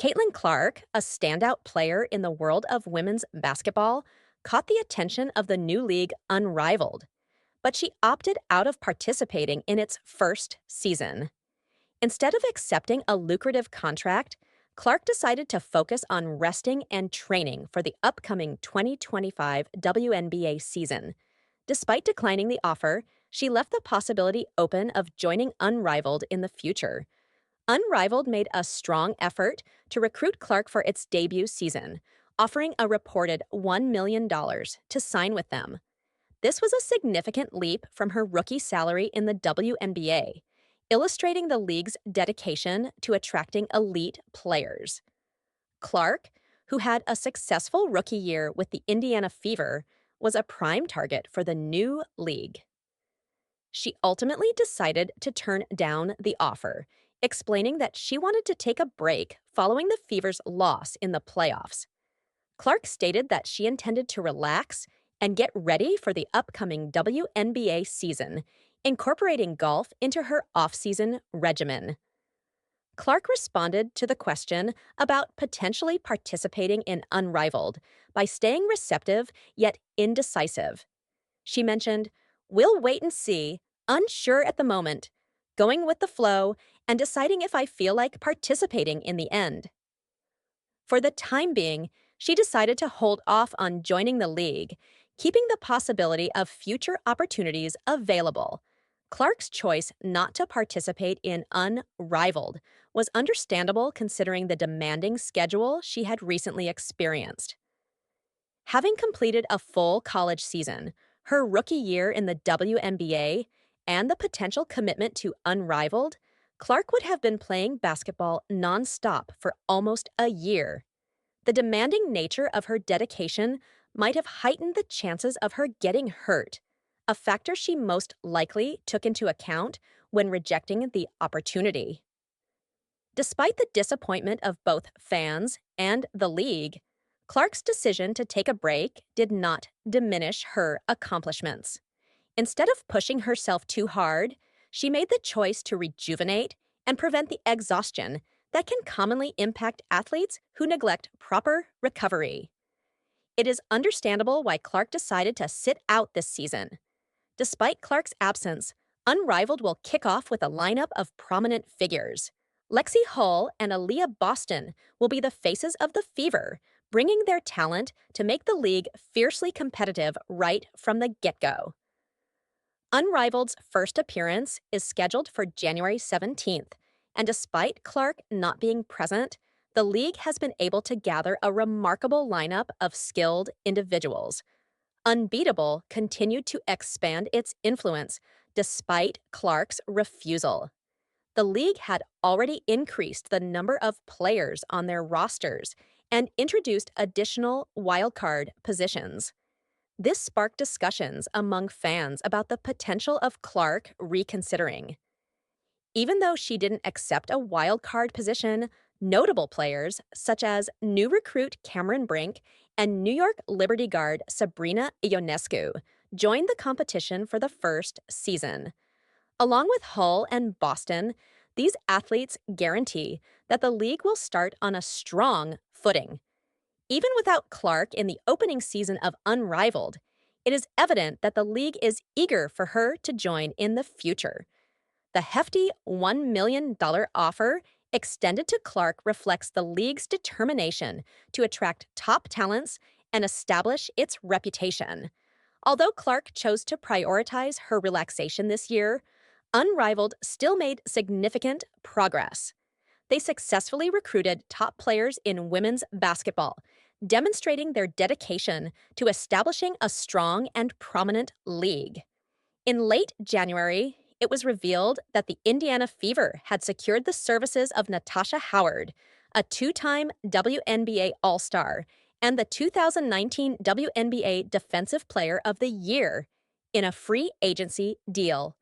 Caitlin Clark, a standout player in the world of women's basketball, caught the attention of the new league Unrivaled, but she opted out of participating in its first season. Instead of accepting a lucrative contract, Clark decided to focus on resting and training for the upcoming 2025 WNBA season. Despite declining the offer, she left the possibility open of joining Unrivaled in the future. Unrivaled made a strong effort to recruit Clark for its debut season, offering a reported $1 million to sign with them. This was a significant leap from her rookie salary in the WNBA, illustrating the league's dedication to attracting elite players. Clark, who had a successful rookie year with the Indiana Fever, was a prime target for the new league. She ultimately decided to turn down the offer, explaining that she wanted to take a break following the Fever's loss in the playoffs. Clark stated that she intended to relax and get ready for the upcoming WNBA season, incorporating golf into her off-season regimen. Clark responded to the question about potentially participating in Unrivaled by staying receptive yet indecisive. She mentioned, "We'll wait and see, unsure at the moment, going with the flow and deciding if I feel like participating in the end." For the time being, she decided to hold off on joining the league, keeping the possibility of future opportunities available. Clark's choice not to participate in Unrivaled was understandable considering the demanding schedule she had recently experienced. Having completed a full college season, her rookie year in the WNBA, and the potential commitment to Unrivaled, Clark would have been playing basketball nonstop for almost a year. The demanding nature of her dedication might have heightened the chances of her getting hurt, a factor she most likely took into account when rejecting the opportunity. Despite the disappointment of both fans and the league, Clark's decision to take a break did not diminish her accomplishments. Instead of pushing herself too hard, she made the choice to rejuvenate and prevent the exhaustion that can commonly impact athletes who neglect proper recovery. It is understandable why Clark decided to sit out this season. Despite Clark's absence, Unrivaled will kick off with a lineup of prominent figures. Lexi Hull and Aaliyah Boston will be the faces of the Fever, bringing their talent to make the league fiercely competitive right from the get-go. Unrivaled's first appearance is scheduled for January 17th, and despite Clark not being present, the league has been able to gather a remarkable lineup of skilled individuals. Unbeatable continued to expand its influence despite Clark's refusal. The league had already increased the number of players on their rosters and introduced additional wildcard positions. This sparked discussions among fans about the potential of Clark reconsidering. Even though she didn't accept a wildcard position, notable players such as new recruit Cameron Brink and New York Liberty guard Sabrina Ionescu joined the competition for the first season. Along with Hull and Boston, these athletes guarantee that the league will start on a strong footing. Even without Clark in the opening season of Unrivaled, it is evident that the league is eager for her to join in the future. The hefty $1 million offer extended to Clark reflects the league's determination to attract top talents and establish its reputation. Although Clark chose to prioritize her relaxation this year, Unrivaled still made significant progress. They successfully recruited top players in women's basketball, demonstrating their dedication to establishing a strong and prominent league. In late January, it was revealed that the Indiana Fever had secured the services of Natasha Howard, a two-time WNBA All-Star and the 2019 WNBA Defensive Player of the Year, in a free agency deal.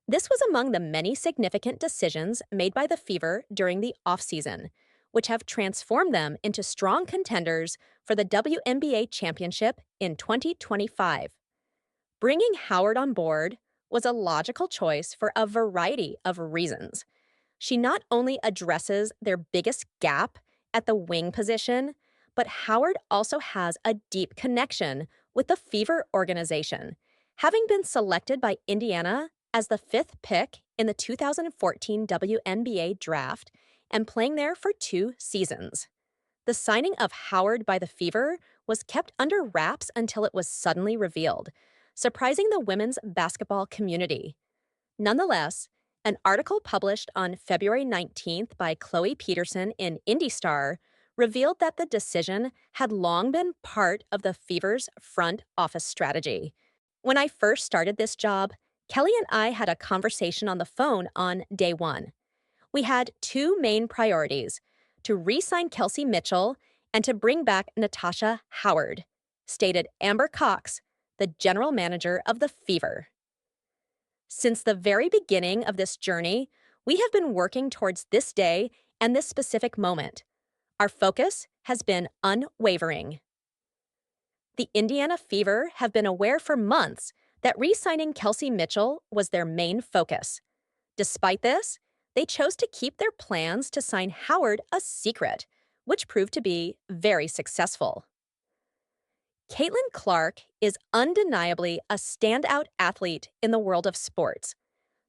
This was among the many significant decisions made by the Fever during the offseason, which have transformed them into strong contenders for the WNBA championship in 2025. Bringing Howard on board was a logical choice for a variety of reasons. She not only addresses their biggest gap at the wing position, but Howard also has a deep connection with the Fever organization, having been selected by Indiana as the fifth pick in the 2014 WNBA draft and playing there for 2 seasons. The signing of Howard by the Fever was kept under wraps until it was suddenly revealed, surprising the women's basketball community. Nonetheless, an article published on February 19th by Chloe Peterson in IndyStar revealed that the decision had long been part of the Fever's front office strategy. When I first started this job, Kelly and I had a conversation on the phone on day one. We had two main priorities: to re sign Kelsey Mitchell and to bring back Natasha Howard, stated Amber Cox, the general manager of the Fever. Since the very beginning of this journey, we have been working towards this day and this specific moment. Our focus has been unwavering. The Indiana Fever have been aware for months that re signing Kelsey Mitchell was their main focus. Despite this, they chose to keep their plans to sign Howard a secret, which proved to be very successful. Caitlin Clark is undeniably a standout athlete in the world of sports.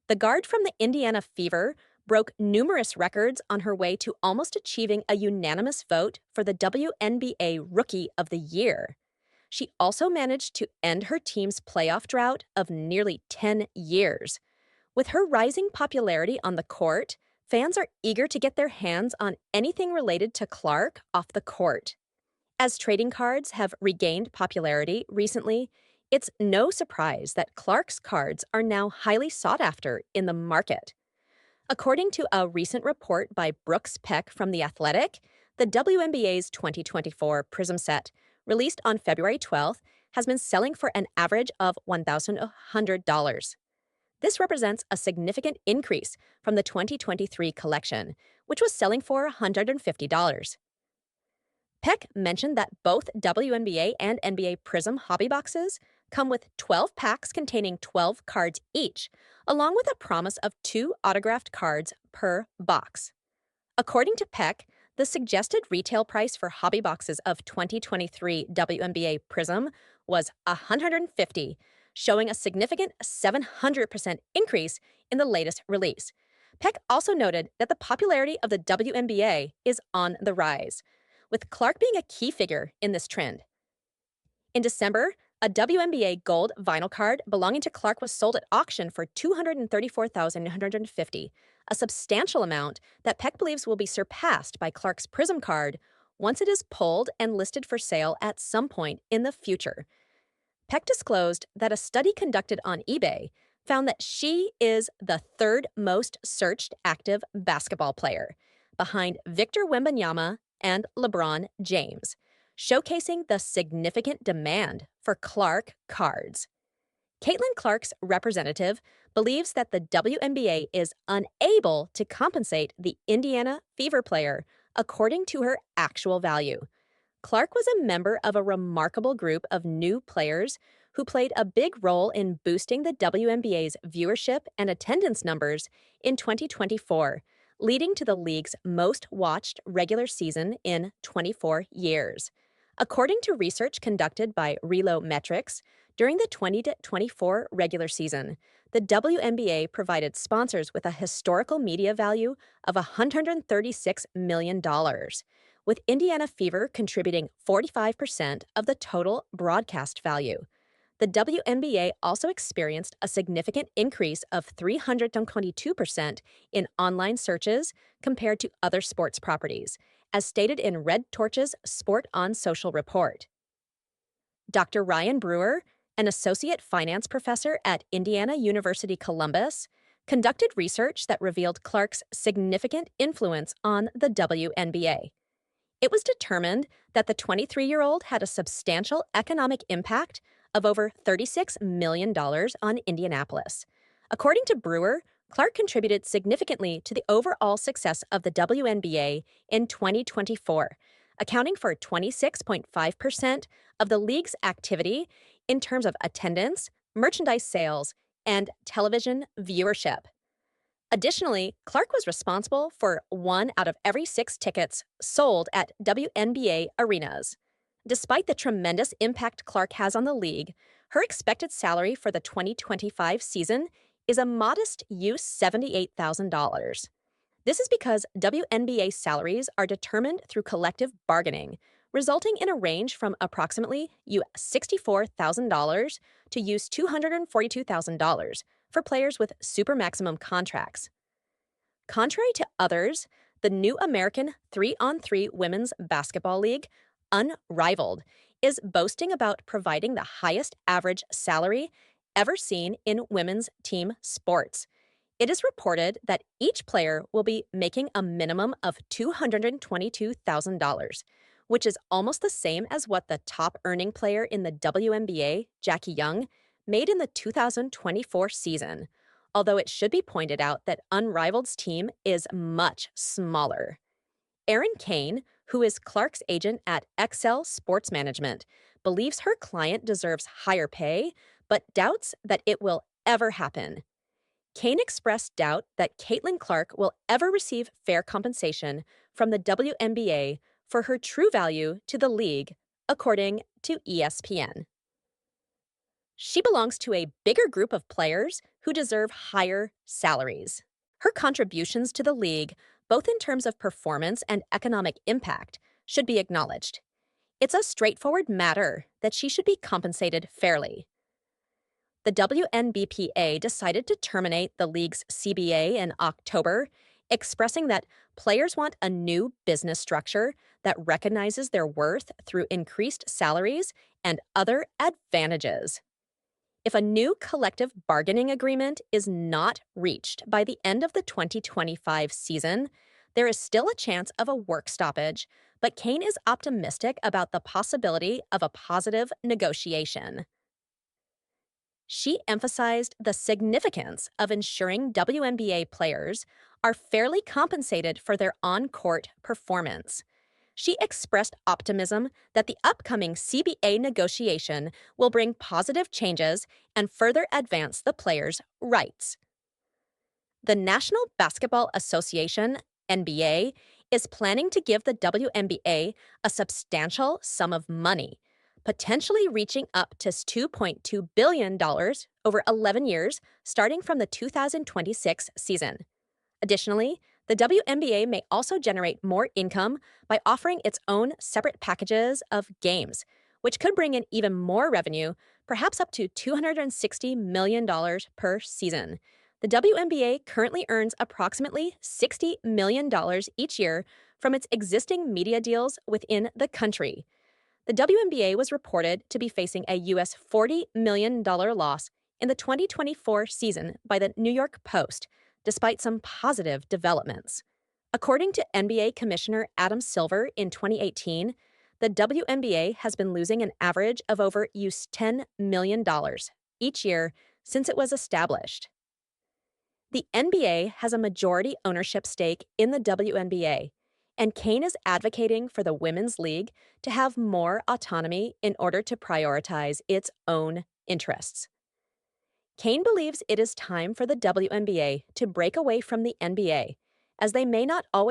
The guard from the Indiana Fever broke numerous records on her way to almost achieving a unanimous vote for the WNBA Rookie of the Year. She also managed to end her team's playoff drought of nearly 10 years. With her rising popularity on the court, fans are eager to get their hands on anything related to Clark off the court. As trading cards have regained popularity recently, it's no surprise that Clark's cards are now highly sought after in the market. According to a recent report by Brooks Peck from The Athletic, the WNBA's 2024 Prism set, released on February 12th, has been selling for an average of $1,100. This represents a significant increase from the 2023 collection, which was selling for $150. Peck mentioned that both WNBA and NBA Prism hobby boxes come with 12 packs containing 12 cards each, along with a promise of 2 autographed cards per box. According to Peck, the suggested retail price for hobby boxes of 2023 WNBA Prism was $150, showing a significant 700% increase in the latest release. Peck also noted that the popularity of the WNBA is on the rise, with Clark being a key figure in this trend. In December, a WNBA gold vinyl card belonging to Clark was sold at auction for $234,950, a substantial amount that Peck believes will be surpassed by Clark's Prism card once it is pulled and listed for sale at some point in the future. Peck disclosed that a study conducted on eBay found that she is the third most searched active basketball player, behind Victor Wembanyama and LeBron James, showcasing the significant demand for Clark cards. Caitlin Clark's representative believes that the WNBA is unable to compensate the Indiana Fever player according to her actual value. Clark was a member of a remarkable group of new players who played a big role in boosting the WNBA's viewership and attendance numbers in 2024, leading to the league's most watched regular season in 24 years. According to research conducted by Relo Metrics, during the 2024 regular season, the WNBA provided sponsors with a historical media value of $136 million, with Indiana Fever contributing 45% of the total broadcast value. The WNBA also experienced a significant increase of 322% in online searches compared to other sports properties, as stated in Red Torch's Sport on Social report. Dr. Ryan Brewer, an associate finance professor at Indiana University Columbus, conducted research that revealed Clark's significant influence on the WNBA. It was determined that the 23-year-old had a substantial economic impact of over $36 million on Indianapolis. According to Brewer, Clark contributed significantly to the overall success of the WNBA in 2024, accounting for 26.5% of the league's activity in terms of attendance, merchandise sales, and television viewership. Additionally, Clark was responsible for 1 out of every 6 tickets sold at WNBA arenas. Despite the tremendous impact Clark has on the league, her expected salary for the 2025 season is a modest $78,000. This is because WNBA salaries are determined through collective bargaining, resulting in a range from approximately $64,000 to $242,000 for players with super maximum contracts. Contrary to others, the new American 3-on-3 Women's Basketball League, Unrivaled, is boasting about providing the highest average salary ever seen in women's team sports. It is reported that each player will be making a minimum of $222,000, which is almost the same as what the top earning player in the WNBA, Jackie Young, made in the 2024 season. Although it should be pointed out that Unrivaled's team is much smaller. Erin Kane, who is Clark's agent at XL Sports Management, believes her client deserves higher pay, but doubts that it will ever happen. Kane expressed doubt that Caitlin Clark will ever receive fair compensation from the WNBA for her true value to the league, according to ESPN. She belongs to a bigger group of players who deserve higher salaries. Her contributions to the league, both in terms of performance and economic impact, should be acknowledged. It's a straightforward matter that she should be compensated fairly. The WNBPA decided to terminate the league's CBA in October, expressing that players want a new business structure that recognizes their worth through increased salaries and other advantages. If a new collective bargaining agreement is not reached by the end of the 2025 season, there is still a chance of a work stoppage, but Kane is optimistic about the possibility of a positive negotiation. She emphasized the significance of ensuring WNBA players are fairly compensated for their on-court performance. She expressed optimism that the upcoming CBA negotiation will bring positive changes and further advance the players' rights. The National Basketball Association, NBA, is planning to give the WNBA a substantial sum of money, potentially reaching up to $2.2 billion over 11 years, starting from the 2026 season. Additionally, the WNBA may also generate more income by offering its own separate packages of games, which could bring in even more revenue, perhaps up to $260 million per season. The WNBA currently earns approximately $60 million each year from its existing media deals within the country. The WNBA was reported to be facing a U.S. $40 million loss in the 2024 season by the New York Post, despite some positive developments. According to NBA Commissioner Adam Silver in 2018, the WNBA has been losing an average of over $10 million each year since it was established. The NBA has a majority ownership stake in the WNBA, and Kane is advocating for the Women's League to have more autonomy in order to prioritize its own interests. Kane believes it is time for the WNBA to break away from the NBA, as they may not always